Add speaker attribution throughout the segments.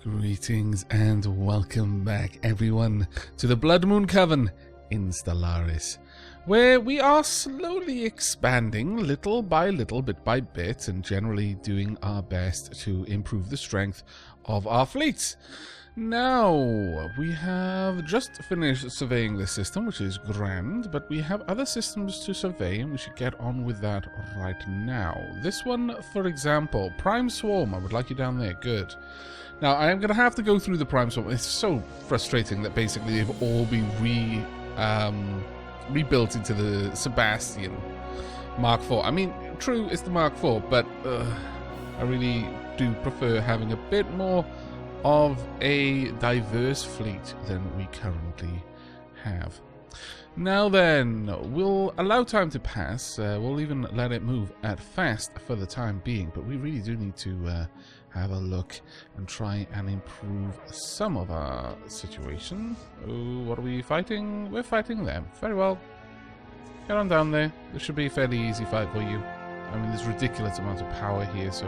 Speaker 1: Greetings and welcome back, everyone, to the Blood Moon Coven in Stellaris, where we are slowly expanding little by little, bit by bit, and generally doing our best to improve the strength of our fleets. Now, we have just finished surveying this system, which is grand, but we have other systems to survey, and we should get on with that right now. This one, for example, Prime Swarm. I would like you down there. Good. Now, I am going to have to go through the Prime Swarm. It's so frustrating that basically they've all been rebuilt into the Sebastian Mark IV. I mean, true, it's the Mark IV, but I really do prefer having a bit more of a diverse fleet than we currently have. Now then, we'll allow time to pass. We'll even let it move at fast for the time being, but we really do need to have a look and try and improve some of our situation. Oh, what are we fighting? We're fighting them. Very well. Get on down there. This should be a fairly easy fight for you. I mean, there's ridiculous amounts of power here, so...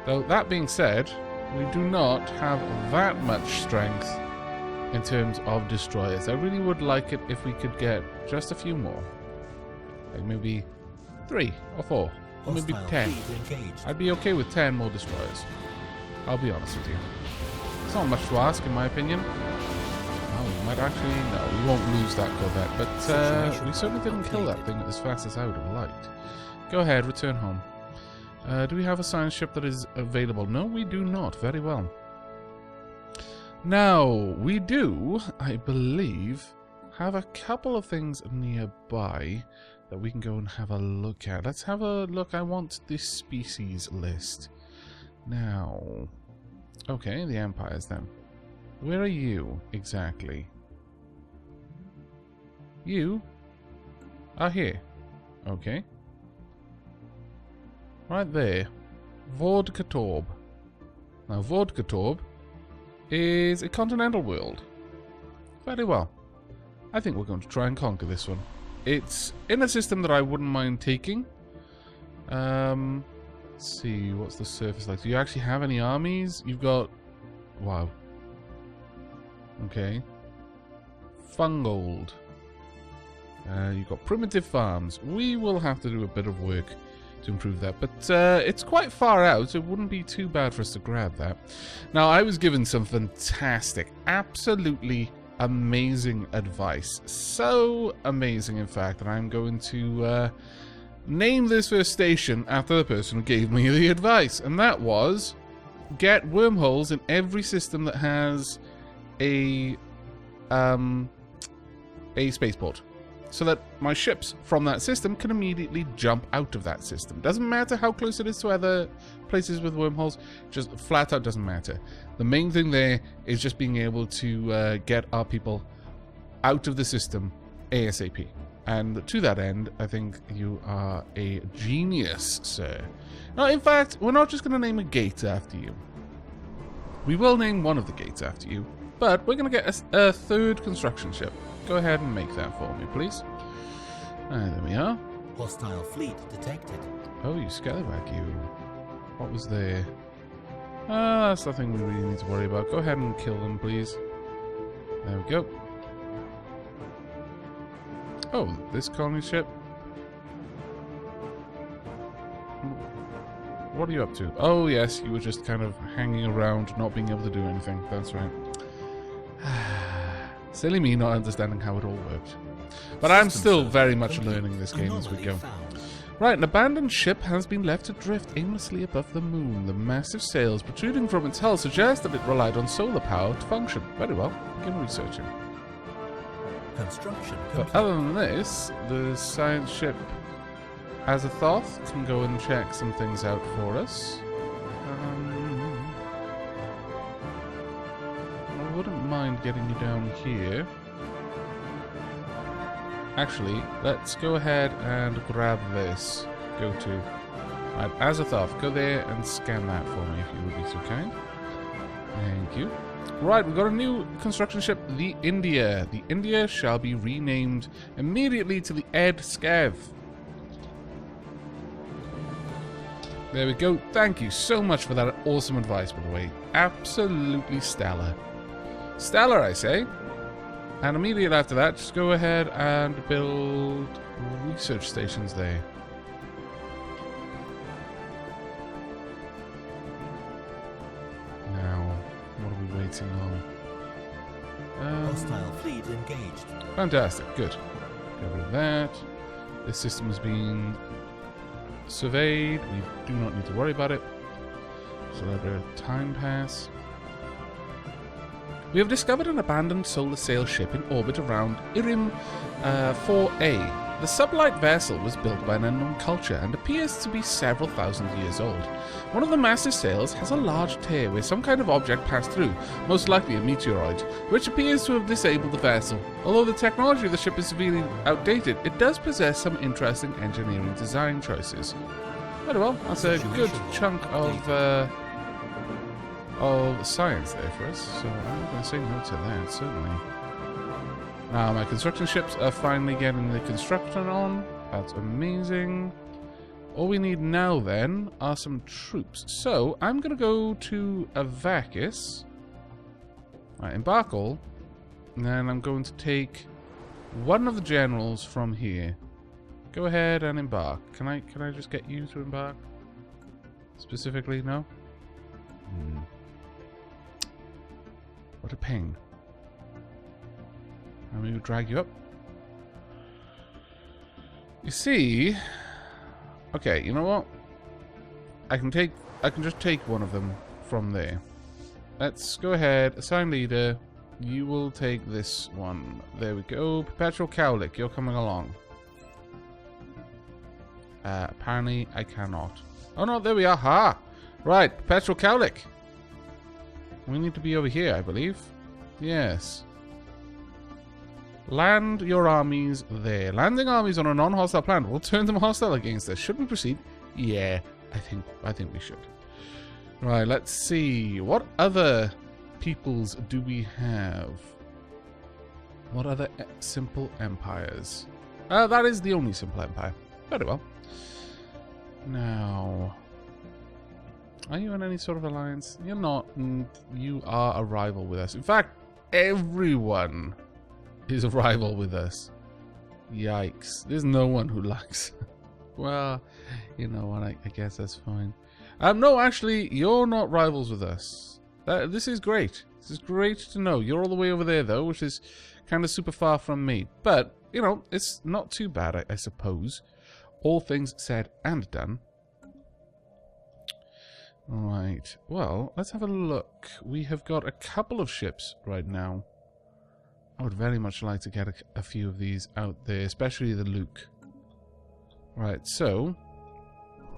Speaker 1: Though, that being said, we do not have that much strength in terms of destroyers. I really would like it if we could get just a few more. Like maybe 3 or 4. Or maybe 10. I'd be okay with 10 more destroyers. I'll be honest with you. It's not much to ask, in my opinion. Oh, we might actually... No, we won't lose that Corvette. But we certainly didn't kill that thing as fast as I would have liked. Go ahead, return home. Do we have a science ship that is available? No, we do not. Very well. Now, we do, I believe, have a couple of things nearby that we can go and have a look at. Let's have a look. I want the species list. Now, okay, the Empires then. Where are you exactly? You are here. Okay. Right there. Vodkatorb. Now, Vodkatorb is a continental world. Very well. I think we're going to try and conquer this one. It's in a system that I wouldn't mind taking. Let's see, what's the surface like? Do you actually have any armies? You've got... Wow. Okay. Fungold. You've got primitive farms. We will have to do a bit of work to improve that, but it's quite far out, so it wouldn't be too bad for us to grab that. Now, I was given some fantastic, absolutely amazing advice. So amazing, in fact, that I'm going to name this first station after the person who gave me the advice, and that was get wormholes in every system that has a spaceport, so that my ships from that system can immediately jump out of that system. Doesn't matter how close it is to other places with wormholes, just flat out doesn't matter. The main thing there is just being able to get our people out of the system ASAP. And to that end, I think you are a genius, sir. Now, in fact, we're not just going to name a gate after you. We will name one of the gates after you, but we're going to get a third construction ship. Go ahead and make that for me, please. There we are.
Speaker 2: Hostile fleet detected.
Speaker 1: Oh, you scallywag, you. What was there? That's nothing we really need to worry about. Go ahead and kill them, please. There we go. Oh, this colony ship. What are you up to? Oh, yes, you were just kind of hanging around, not being able to do anything. That's right. Silly me not understanding how it all worked. But I'm still very much learning this game as we go. Right, an abandoned ship has been left to drift aimlessly above the moon. The massive sails protruding from its hull suggest that it relied on solar power to function. Very well, begin researching.
Speaker 2: Construction
Speaker 1: But other than this, the science ship Azathoth can go and check some things out for us. I wouldn't mind getting you down here. Actually, let's go ahead and grab this. Go to... Right, Azathoth, go there and scan that for me if you would be so kind. Thank you. Right, we've got a new construction ship, the India. The India shall be renamed immediately to the Ed Skev. There we go. Thank you so much for that awesome advice, by the way. Absolutely stellar. Stellar, I say. And immediately after that, just go ahead and build research stations there. Now, what are we waiting on?
Speaker 2: Hostile fleet engaged.
Speaker 1: Fantastic, good. Get rid of that. This system has been surveyed. We do not need to worry about it. So let a time pass. We have discovered an abandoned solar sail ship in orbit around Irim 4A. The sublight vessel was built by an unknown culture and appears to be several thousand years old. One of the massive sails has a large tear where some kind of object passed through, most likely a meteoroid, which appears to have disabled the vessel. Although the technology of the ship is severely outdated, it does possess some interesting engineering design choices. Very well, that's a good chunk of science there for us, so I'm going to say no to that, certainly. Now, my construction ships are finally getting the construction on. That's amazing. All we need now, then, are some troops. So, I'm going to go to Avakis. Right, embark all. And then I'm going to take one of the generals from here. Go ahead and embark. Can I just get you to embark? Specifically, no? What a pain. And we will drag you up. You see... Okay, you know what? I can just take one of them from there. Let's go ahead. Assign leader. You will take this one. There we go. Perpetual Cowlick, you're coming along. Apparently I cannot. Oh no, there we are. Ha! Right, Perpetual Cowlick. We need to be over here, I believe. Yes. Land your armies there. Landing armies on a non-hostile planet will turn them hostile against us. Should we proceed? Yeah, I think we should. Right, let's see. What other peoples do we have? What other simple empires? That is the only simple empire. Very well. Now, are you in any sort of alliance? You're not. You are a rival with us. In fact, everyone is a rival with us. Yikes. There's no one who likes. Well, you know what, I guess that's fine. No, actually, you're not rivals with us. This is great. This is great to know. You're all the way over there, though, which is kind of super far from me. But, you know, it's not too bad, I suppose. All things said and done. Right. Well, let's have a look. We have got a couple of ships right now. I would very much like to get a few of these out there, especially the Luke. Right, so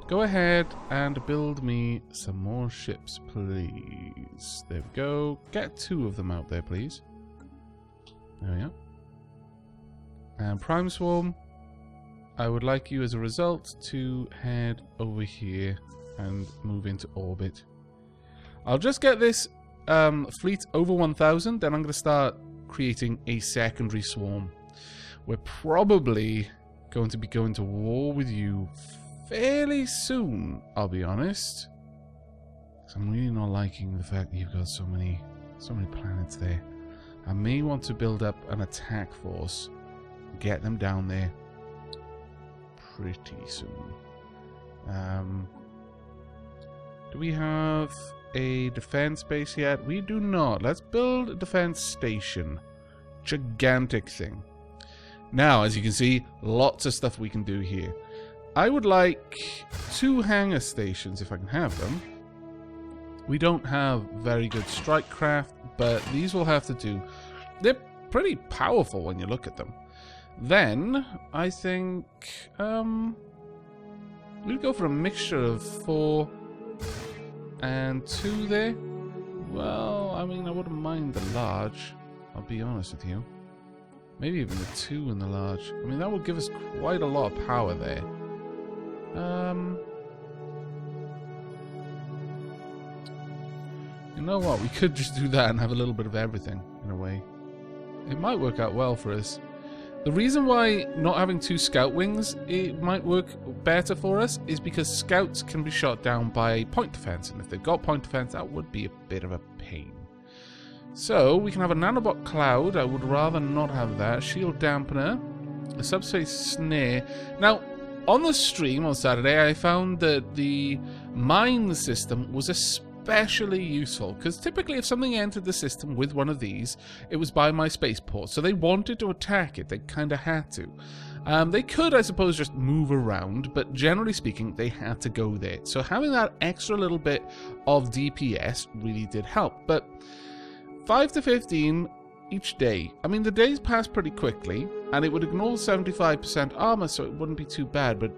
Speaker 1: go ahead and build me some more ships, please. There we go. Get 2 of them out there, please. There we are. And Prime Swarm, I would like you as a result to head over here and move into orbit. I'll just get this fleet over 1,000, then I'm going to start creating a secondary swarm. We're probably going to be going to war with you fairly soon, I'll be honest. So I'm really not liking the fact that you've got so many planets there. I may want to build up an attack force, get them down there pretty soon. Do we have a defense base yet? We do not. Let's build a defense station. Gigantic thing. Now, as you can see, lots of stuff we can do here. I would like 2 hangar stations if I can have them. We don't have very good strike craft, but these will have to do. They're pretty powerful when you look at them. Then, I think we'd go for a mixture of 4 and 2 there. Well, I mean, I wouldn't mind the large, I'll be honest with you. Maybe even the 2 and the large. I mean, that would give us quite a lot of power there. You know what? We could just do that and have a little bit of everything, in a way. It might work out well for us. The reason why not having 2 scout wings it might work better for us is because scouts can be shot down by point defense, and if they've got point defense, that would be a bit of a pain. So we can have a nanobot cloud. I would rather not have that. Shield dampener, a subspace snare. Now, on the stream on Saturday, I found that the mine system was especially useful, because typically if something entered the system with one of these, it was by my spaceport, so they wanted to attack it. They kind of had to. They could, I suppose, just move around, but generally speaking, they had to go there. So having that extra little bit of DPS really did help. But 5 to 15 each day. I mean, the days pass pretty quickly, and it would ignore 75% armor, so it wouldn't be too bad, but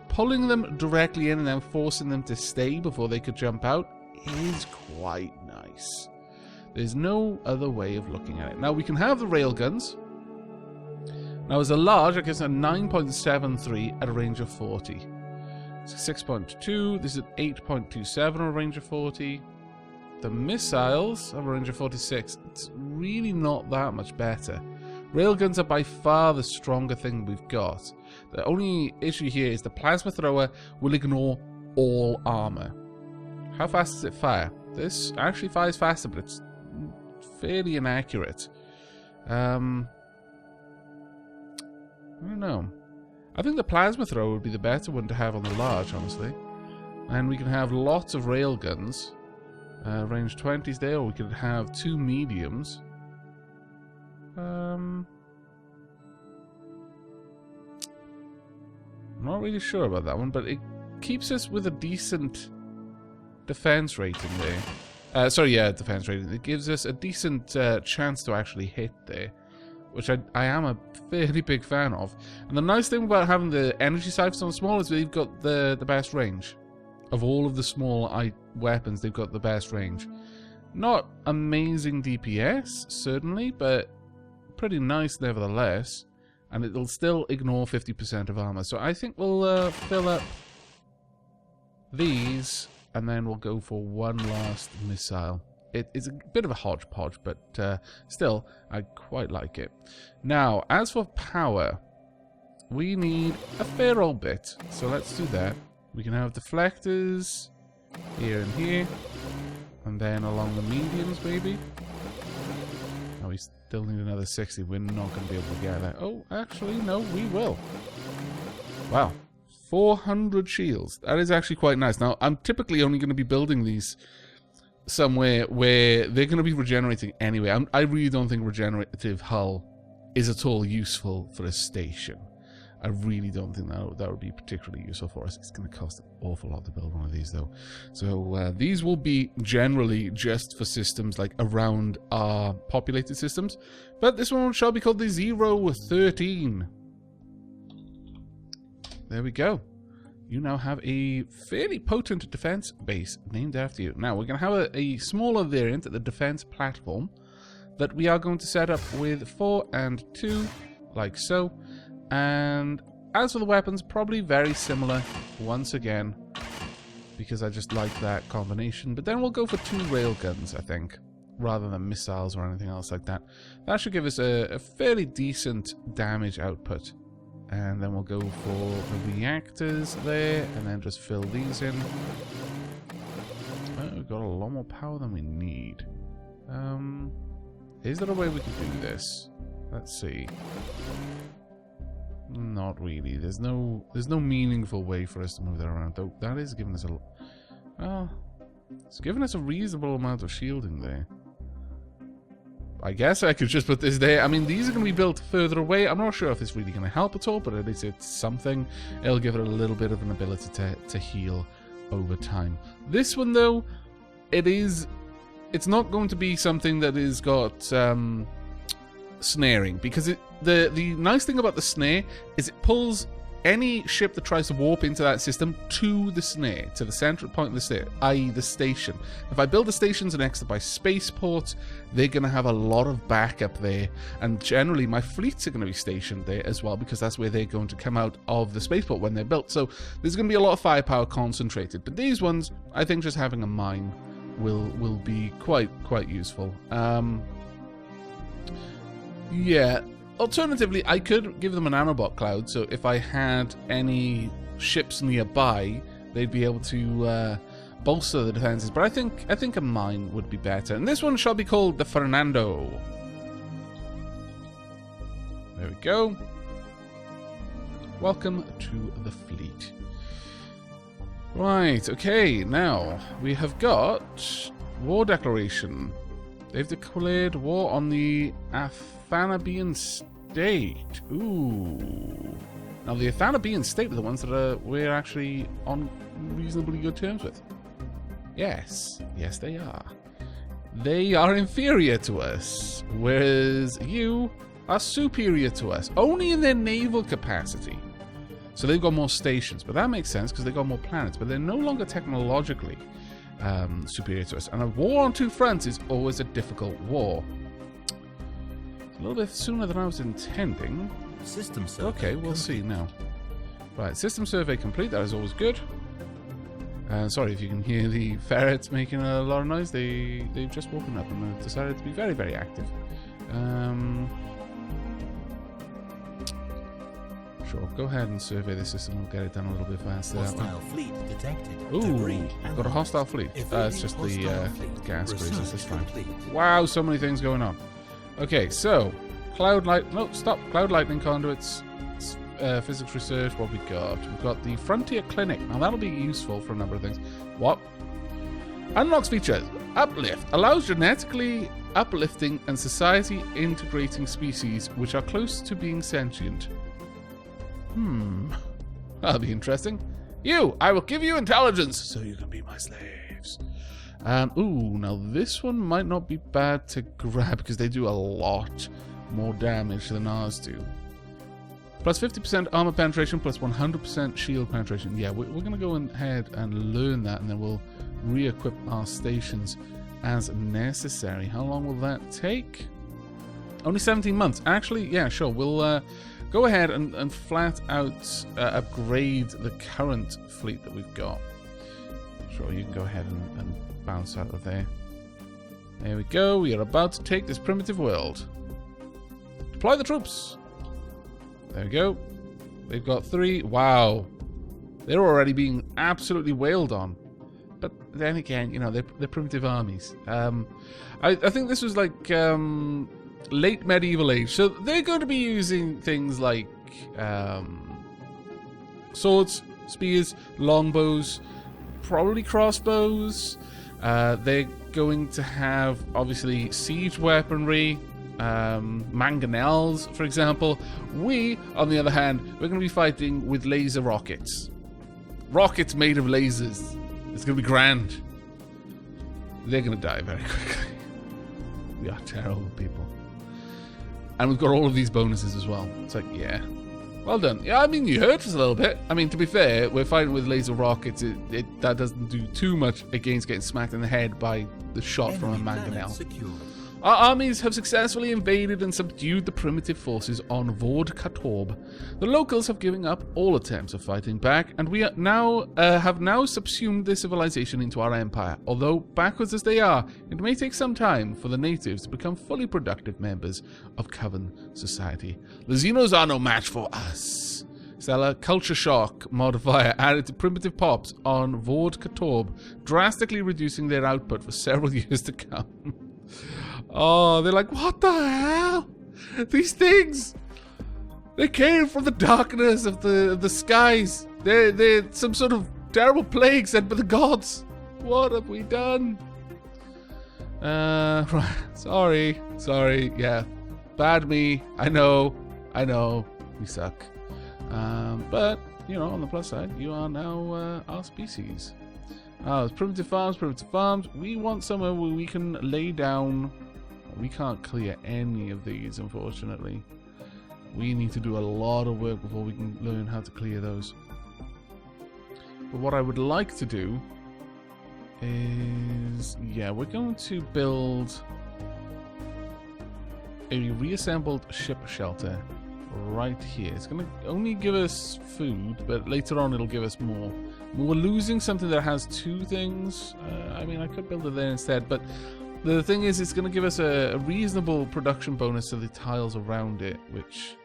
Speaker 1: pulling them directly in and then forcing them to stay before they could jump out is quite nice. There's no other way of looking at it. Now, we can have the railguns. Now, as a large, I guess a 9.73 at a range of 40. It's 6.2. This is 8.27 at a range of 40. The missiles have a range of 46. It's really not that much better. Railguns are by far the stronger thing we've got. The only issue here is the plasma thrower will ignore all armor. How fast does it fire? This actually fires faster, but it's fairly inaccurate. I don't know. I think the plasma thrower would be the better one to have on the large, honestly. And we can have lots of railguns. Range 20s there, or we could have 2 mediums. I'm not really sure about that one, but it keeps us with a decent defense rating there. Sorry, yeah, defense rating. It gives us a decent chance to actually hit there, which I am a fairly big fan of. And the nice thing about having the energy siphons on small is they've got the best range. Of all of the small weapons, they've got the best range. Not amazing DPS, certainly, but pretty nice nevertheless. And it'll still ignore 50% of armor. So I think we'll fill up these, and then we'll go for one last missile. It is a bit of a hodgepodge, but still, I quite like it. Now, as for power, we need a fair old bit. So let's do that. We can have deflectors here and here, and then along the mediums, maybe. Oh, we still need another 60. We're not going to be able to get that. Oh, actually, no, we will. Wow, 400 shields. That is actually quite nice. Now, I'm typically only going to be building these somewhere where they're going to be regenerating anyway. I really don't think regenerative hull is at all useful for a station. I really don't think that would be particularly useful for us. It's going to cost an awful lot to build one of these, though. So these will be generally just for systems like around our populated systems. But this one shall be called the 013. There we go. You now have a fairly potent defense base named after you. Now, we're going to have a smaller variant at the defense platform that we are going to set up with 4 and 2, like so. And as for the weapons, probably very similar once again, because I just like that combination. But then we'll go for 2 railguns, I think, rather than missiles or anything else like that. That should give us a fairly decent damage output. And then we'll go for the reactors there, and then just fill these in. Oh, we've got a lot more power than we need. Is there a way we can do this? Let's see. Not really. There's no meaningful way for us to move that around. Though that is giving us it's giving us a reasonable amount of shielding there. I guess I could just put this there. I mean, these are going to be built further away. I'm not sure if it's really going to help at all, but at least it's something. It'll give it a little bit of an ability to heal over time. This one, though, it's not going to be something that has got snaring, because the nice thing about the snare is it pulls any ship that tries to warp into that system to the snare, to the central point of the snare, i.e. the station. If I build the stations next to my spaceport, they're going to have a lot of backup there, and generally my fleets are going to be stationed there as well, because that's where they're going to come out of the spaceport when they're built. So there's going to be a lot of firepower concentrated, but these ones, I think just having a mine will be quite useful. Yeah, alternatively, I could give them a nanobot cloud, so if I had any ships nearby, they'd be able to bolster the defenses. But I think a mine would be better. And this one shall be called the Fernando. There we go. Welcome to the fleet. Right, okay, now we have got war declaration. They've declared war on the Athanabean state. Ooh. Now the Athanabean state are the ones that we're actually on reasonably good terms with. Yes, they are. They are inferior to us, whereas you are superior to us, only in their naval capacity. So they've got more stations, but that makes sense because they've got more planets, but they're no longer technologically superior to us. And a war on two fronts is always a difficult war. It's a little bit sooner than I was intending.
Speaker 2: System survey.
Speaker 1: Okay, we'll see now. Right, system survey complete. That is always good. Sorry if you can hear the ferrets making a lot of noise. They've just woken up and they've decided to be very, very active. Sure, go ahead and survey the system. We'll get it done a little bit faster.
Speaker 2: Hostile fleet detected.
Speaker 1: Ooh, got a hostile fleet. It's just the gas cruisers this time. Wow, so many things going on. Okay, so cloud lightning conduits, physics research. What we got? We've got the Frontier Clinic. Now that'll be useful for a number of things. What? Unlocks features. Uplift allows genetically uplifting and society integrating species which are close to being sentient. That'll be interesting. I will give you intelligence so you can be my slaves. Ooh, now this one might not be bad to grab because they do a lot more damage than ours do. Plus 50% armor penetration, plus 100% shield penetration. Yeah, we're going to go ahead and learn that, and then we'll re-equip our stations as necessary. How long will that take? Only 17 months. Actually, yeah, sure. We'll go ahead and flat out upgrade the current fleet that we've got. Sure, you can go ahead and bounce out of there. There we go. We are about to take this primitive world. Deploy the troops. There we go. They've got 3. Wow. They're already being absolutely wailed on. But then again, you know, they're primitive armies. I think this was like late medieval age. So they're going to be using things like swords, spears, longbows, probably crossbows. They're going to have, obviously, siege weaponry, mangonels, for example. We, on the other hand, we're going to be fighting with laser rockets. Rockets made of lasers. It's going to be grand. They're going to die very quickly. We are terrible people. And we've got all of these bonuses as well. It's like, yeah. Well done. Yeah, I mean, you hurt us a little bit. I mean, to be fair, we're fighting with laser rockets. That doesn't do too much against getting smacked in the head by the shot from a mangonel. Our armies have successfully invaded and subdued the primitive forces on Vord Katorb. The locals have given up all attempts of fighting back, and we are have now subsumed their civilization into our empire. Although backwards as they are, it may take some time for the natives to become fully productive members of Coven society. The Xenos are no match for us. Stella Culture Shock modifier added to primitive pops on Vord Katorb, drastically reducing their output for several years to come. Oh, they're like, what the hell? These things, they came from the darkness of the skies. They're some sort of terrible plague sent by the gods. What have we done? Right. Sorry. Yeah, bad me. I know. We suck. But you know, on the plus side, you are now our species. It's primitive farms. We want somewhere where we can lay down. We can't clear any of these, unfortunately. We need to do a lot of work before we can learn how to clear those. But what I would like to do is, yeah, we're going to build a reassembled ship shelter right here. It's going to only give us food, but later on it'll give us more. We're losing something that has 2 things. I mean, I could build it there instead, but The thing is, it's going to give us a reasonable production bonus to the tiles around it, which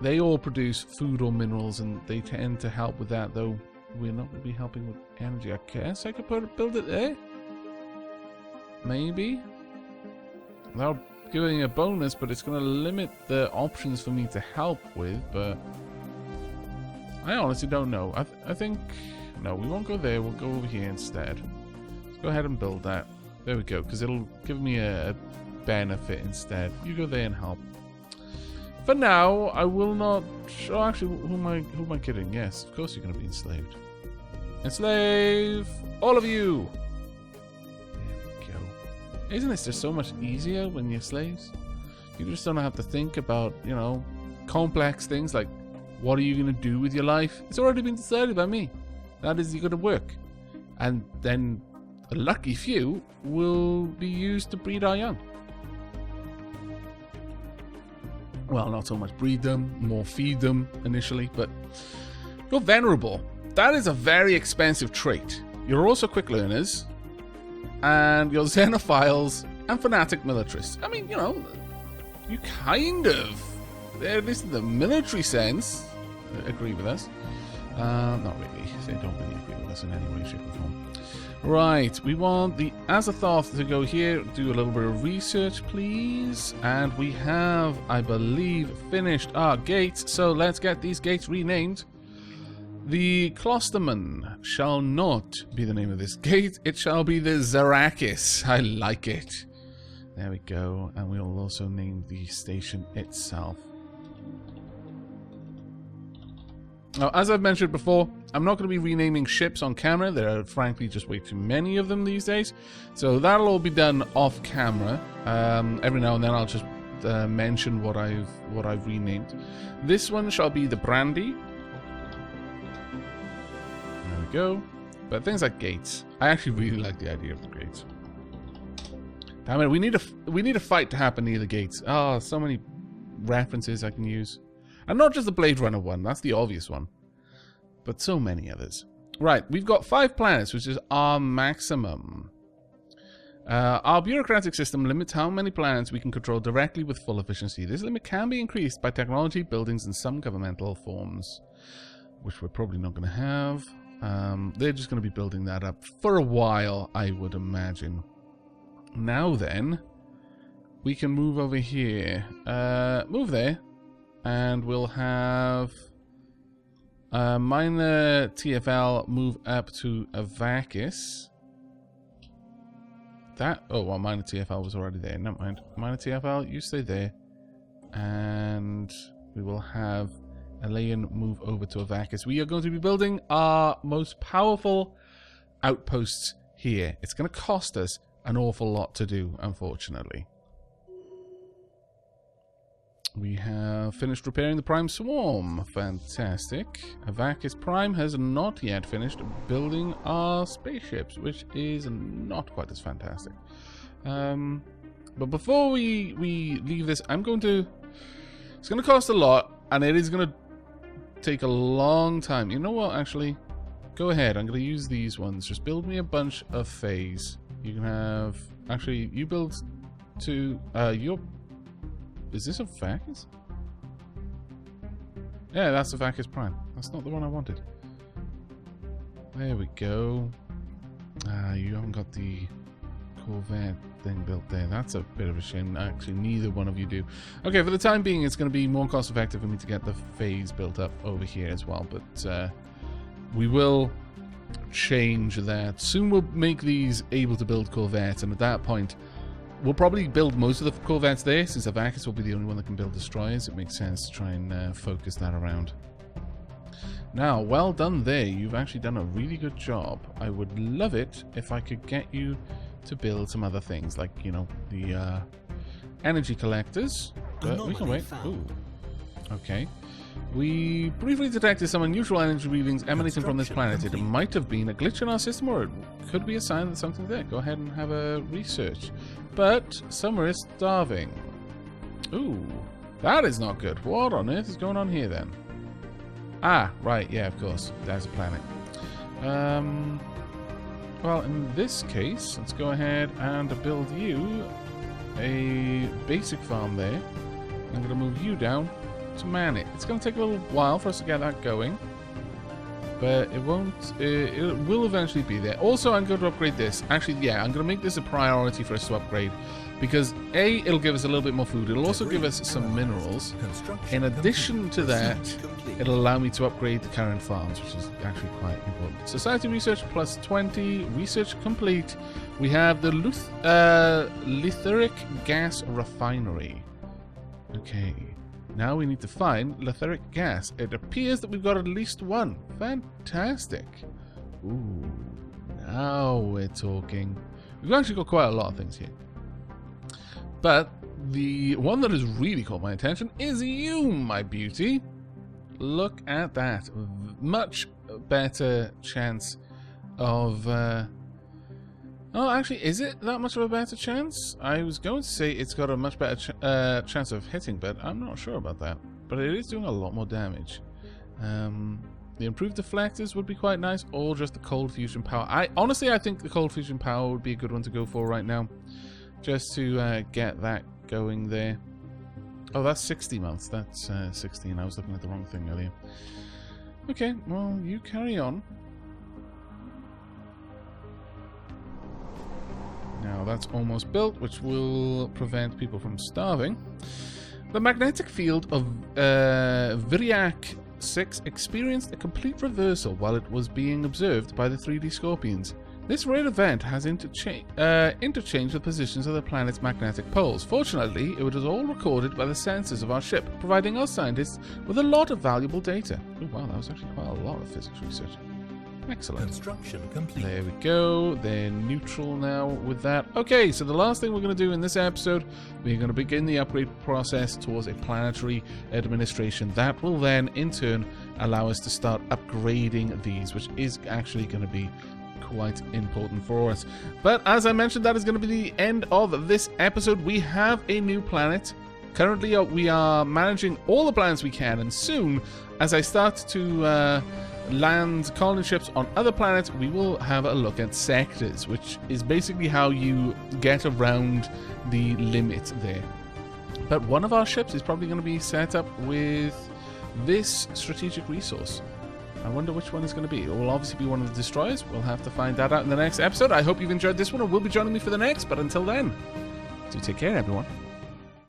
Speaker 1: they all produce food or minerals, and they tend to help with that, though we're not going to be helping with energy. I guess I could build it there. Maybe. That'll give me a bonus, but it's going to limit the options for me to help with, but I honestly don't know. I think... No, we won't go there. We'll go over here instead. Let's go ahead and build that. There we go, because it'll give me a benefit instead. You go there and help. For now, I will not... Oh, actually, who am I kidding? Yes, of course you're going to be enslaved. Enslave all of you! There we go. Isn't this just so much easier when you're slaves? You just don't have to think about, you know, complex things like, what are you going to do with your life? It's already been decided by me. That is, you're going to work. And then a lucky few will be used to breed our young. Well, not so much breed them, more feed them initially, but you're venerable. That is a very expensive trait. You're also quick learners, and you're xenophiles and fanatic militarists. I mean, you know, you kind of, at least in the military sense, agree with us. Not really. They don't really agree with us in any way, shape, or form. Right, we want the Azathoth to go here, do a little bit of research, please. And we have, I believe, finished our gates, so let's get these gates renamed. The Klosterman shall not be the name of this gate, it shall be the Zarakis. I like it. There we go, and we'll also name the station itself. Now, as I've mentioned before, I'm not going to be renaming ships on camera. There are frankly just way too many of them these days. So that'll all be done off camera. Every now and then I'll just mention what I've renamed. This one shall be the Brandy. There we go. But things like gates, I actually really like the idea of the gates. Damn it, we need a fight to happen near the gates. Oh, so many references I can use. And not just the Blade Runner one, that's the obvious one. But so many others. Right, we've got 5 planets, which is our maximum. Our bureaucratic system limits how many planets we can control directly with full efficiency. This limit can be increased by technology, buildings, and some governmental forms. Which we're probably not going to have. They're just going to be building that up for a while, I would imagine. Now then, we can move over here. Move there. And we'll have minor TFL move up to Avakis. Well, minor TFL was already there. Never mind. Minor TFL, you stay there. And we will have Elaine move over to Avakis. We are going to be building our most powerful outposts here. It's going to cost us an awful lot to do, unfortunately. We have finished repairing the Prime Swarm. Fantastic. Avakis Prime has not yet finished building our spaceships, which is not quite as fantastic. But before we leave this, it's going to cost a lot, and it is going to take a long time. You know what, actually? Go ahead, I'm going to use these ones. Just build me a bunch of phase. You can have... Actually, you build 2... Is this a Avakis? Yeah, that's a Avakis Prime. That's not the one I wanted. There we go. You haven't got the Corvette thing built there. That's a bit of a shame. Actually, neither one of you do. Okay, for the time being, it's going to be more cost effective for me to get the phase built up over here as well. But we will change that. Soon we'll make these able to build Corvettes, and at that point, we'll probably build most of the Corvettes there, since Avakis will be the only one that can build destroyers. It makes sense to try and focus that around. Now, well done there. You've actually done a really good job. I would love it if I could get you to build some other things, like, you know, the energy collectors. But we can wait. Ooh. Okay. We briefly detected some unusual energy readings emanating from this planet. It might have been a glitch in our system, or it could be a sign that something's there. Go ahead and have a research. But Summer is starving. Ooh, that is not good. What on earth is going on here then? Ah, right, yeah, of course. There's a planet. Well, in this case, let's go ahead and build you a basic farm there. I'm going to move you down to man it. It's going to take a little while for us to get that going, but it won't. It will eventually be there. Also, I'm going to upgrade this. Actually, yeah, I'm going to make this a priority for us to upgrade because A, it'll give us a little bit more food. It'll also give us some minerals. In addition to that, it'll allow me to upgrade the current farms, which is actually quite important. Society research plus 20. Research complete. We have the Lithuric gas refinery. Okay. Now we need to find Lithuric gas. It appears that we've got at least one. Fantastic. Ooh. Now we're talking. We've actually got quite a lot of things here. But the one that has really caught my attention is you, my beauty. Look at that. Much better chance of... Oh, actually, is it that much of a better chance? I was going to say it's got a much better chance of hitting, but I'm not sure about that. But it is doing a lot more damage. The improved deflectors would be quite nice, or just the cold fusion power. Honestly, I think the cold fusion power would be a good one to go for right now. Just to get that going there. Oh, that's 60 months. That's 16. I was looking at the wrong thing earlier. Okay, well, you carry on. Now that's almost built, which will prevent people from starving. The magnetic field of Viriac 6 experienced a complete reversal while it was being observed by the 3D Scorpions. This rare event has interchanged the positions of the planet's magnetic poles. Fortunately, it was all recorded by the sensors of our ship, providing our scientists with a lot of valuable data. Oh wow, that was actually quite a lot of physics research. Excellent.
Speaker 2: Construction complete.
Speaker 1: There we go. They're neutral now with that. Okay, so the last thing we're going to do in this episode, we're going to begin the upgrade process towards a planetary administration. That will then, in turn, allow us to start upgrading these, which is actually going to be quite important for us. But as I mentioned, that is going to be the end of this episode. We have a new planet. Currently, we are managing all the planets we can, and soon, as I start to land colony ships on other planets, we will have a look at sectors, which is basically how you get around the limit there. But one of our ships is probably going to be set up with this strategic resource. I wonder which one is going to be. It will obviously be one of the destroyers. We'll have to find that out in the next episode. I hope you've enjoyed this one and will be joining me for the next. But until then, do take care, everyone.